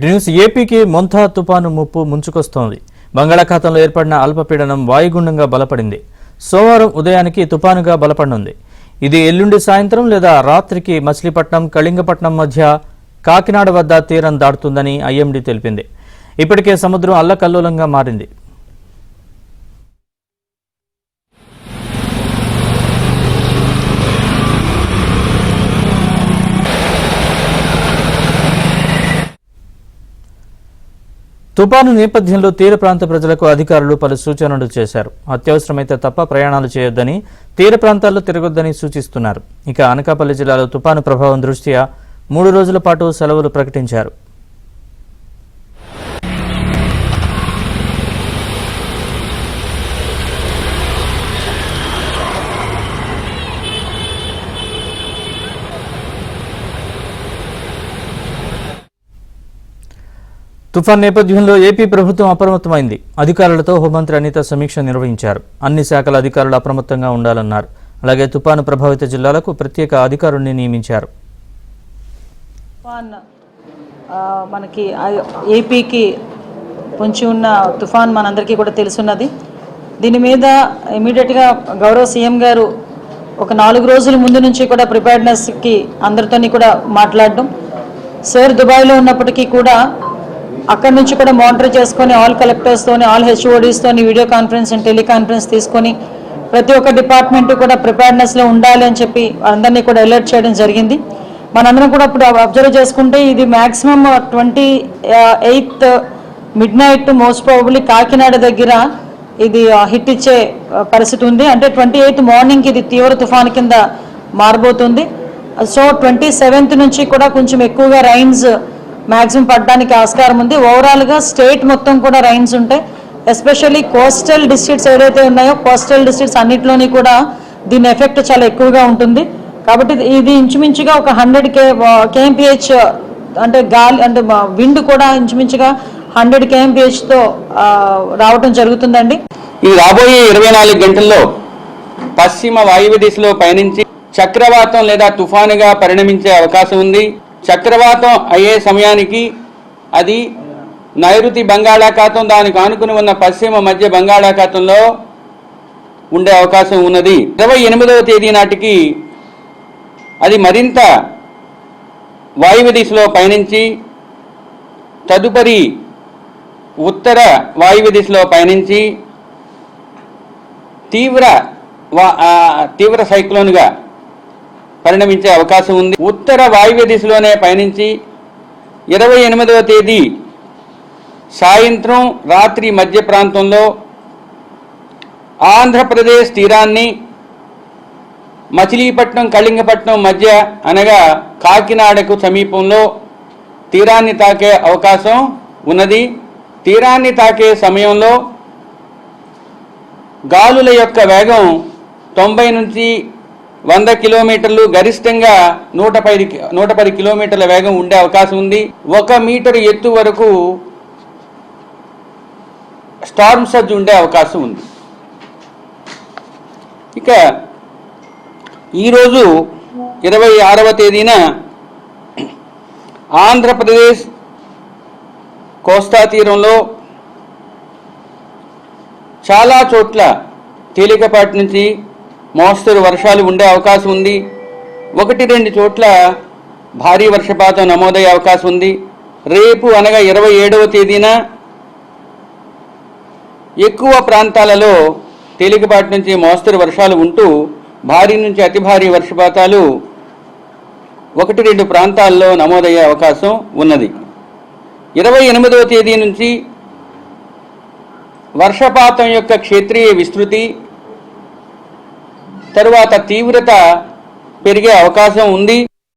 News ఏపీకి మొంతా తుపాను ముప్పు ముంచుకొస్తోంది. బంగాళాఖాతంలో ఏర్పడిన అల్పపీడనం వాయుగుండంగా బలపడింది. సోమవారం ఉదయానికి తుపానుగా బలపడనుంది. ఇది ఎల్లుండి సాయంత్రం లేదా రాత్రికి మచిలీపట్నం, కళింగపట్నం మధ్య కాకినాడ వద్ద తీరం దాటుతుందని ఐఎండీ తెలిపింది. ఇప్పటికే సముద్రం అల్లకల్లోలంగా మారింది. తుపాను నేపథ్యంలో తీర ప్రాంత ప్రజలకు అధికారులు పలు సూచనలు చేశారు. అత్యవసరమైతే తప్ప ప్రయాణాలు చేయొద్దని, తీర ప్రాంతాల్లో తిరగొద్దని సూచిస్తున్నారు. ఇక అనకాపల్లి జిల్లాలో తుపాను ప్రభావం దృష్ట్యా 3 రోజుల పాటు సెలవులు ప్రకటించారు. తుఫాన్ నేపథ్యంలో ఏపీ ప్రభుత్వం అప్రమత్తమైంది. అధికారులతో హోంమంత్రి అనిత సమీక్ష నిర్వహించారు. అన్ని శాఖల అధికారులు అప్రమత్తంగా ఉండాలన్నారు. అలాగే తుఫాను ప్రభావిత జిల్లాలకు ప్రత్యేక అధికారుల్ని నియమించారు. మనకి ఏపీకి పొంచి ఉన్న తుఫాన్ మనందరికీ కూడా తెలుసున్నది. దీని మీద ఇమీడియట్గా గౌరవ సీఎం గారు ఒక 4 రోజుల ముందు నుంచి కూడా ప్రిపేర్నెస్కి అందరితోని కూడా మాట్లాడడం, సార్ దుబాయ్లో ఉన్నప్పటికీ కూడా అక్కడి నుంచి కూడా మానిటర్ చేసుకొని ఆల్ కలెక్టర్స్తోని, ఆల్ హెచ్ఓడీస్తోని వీడియో కాన్ఫరెన్స్ అండ్ టెలికాన్ఫరెన్స్ తీసుకొని ప్రతి ఒక్క డిపార్ట్మెంట్ కూడా ప్రిపేర్నెస్లో ఉండాలి అని చెప్పి అందరినీ కూడా అలర్ట్ చేయడం జరిగింది. మనందరం కూడా ఇప్పుడు అబ్జర్వ్ చేసుకుంటే ఇది maximum 28th midnight most probably Kakinada దగ్గర ఇది హిట్ ఇచ్చే పరిస్థితి ఉంది. అంటే 28th మార్నింగ్ ఇది తీవ్ర తుఫాను కింద మారబోతుంది. సో 27th నుంచి కూడా కొంచెం ఎక్కువగా రైన్స్ మ్యాక్సిమం పడడానికి ఆస్కారం ఉంది. ఓవరాల్గా స్టేట్ మొత్తం కూడా రైన్స్ ఉంటాయి. ఎస్పెషల్లీ కోస్టల్ డిస్ట్రిక్ట్స్ ఏదైతే ఉన్నాయో కోస్టల్ డిస్ట్రిక్ట్స్ అన్నింటిలోని కూడా దీని ఎఫెక్ట్ చాలా ఎక్కువగా ఉంటుంది. కాబట్టి ఇది ఇంచుమించుగా ఒక 100 kmph అంటే గాలి అంటే విండ్ కూడా ఇంచుమించుగా 100 kmphతో రావటం జరుగుతుందండి. ఇది రాబోయే 24 గంటల్లో పశ్చిమ వాయువ్య దిశలో పయనించి చక్రవాతం లేదా తుఫానుగా పరిణమించే అవకాశం ఉంది. చక్రవాతం అయ్యే సమయానికి అది నైరుతి బంగాళాఖాతం, దానికి ఆనుకుని ఉన్న పశ్చిమ మధ్య బంగాళాఖాతంలో ఉండే అవకాశం ఉన్నది. 28వ తేదీ నాటికి అది మరింత వాయువ్య దిశలో పయనించి తదుపరి ఉత్తర వాయువ్య దిశలో పయనించి తీవ్ర సైక్లోన్గా పరిణమించే అవకాశం ఉంది. ఉత్తర వాయువ్య దిశలోనే పయనించి 28వ తేదీ సాయంత్రం రాత్రి మధ్య ప్రాంతంలో ఆంధ్రప్రదేశ్ తీరాన్ని మచిలీపట్నం, కళింగపట్నం మధ్య అనగా కాకినాడకు సమీపంలో తీరాన్ని తాకే అవకాశం ఉన్నది. తీరాన్ని తాకే సమయంలో గాలుల యొక్క వేగం 90 నుంచి 100 కిలోమీటర్లు, గరిష్టంగా 110 కిలోమీటర్ల వేగం ఉండే అవకాశం ఉంది. 1 మీటర్ ఎత్తు వరకు స్టార్మ్ సర్జ్ ఉండే అవకాశం ఉంది. ఇక ఈరోజు 26వ తేదీన ఆంధ్రప్రదేశ్ కోస్తా తీరంలో చాలా చోట్ల తేలికపాటి నుంచి మోస్తరు వర్షాలు ఉండే అవకాశం ఉంది. 1-2 చోట్ల భారీ వర్షపాతం నమోదయ్యే అవకాశం ఉంది. రేపు అనగా 27వ తేదీన ఎక్కువ ప్రాంతాలలో తేలికపాటి నుంచి మోస్తరు వర్షాలు ఉంటూ భారీ నుంచి అతి భారీ వర్షపాతాలు 1-2 ప్రాంతాల్లో నమోదయ్యే అవకాశం ఉన్నది. 28వ తేదీ నుంచి వర్షపాతం యొక్క క్షేత్రీయ విస్తృతి తరువాత తీవ్రత పెరిగే అవకాశం ఉంది.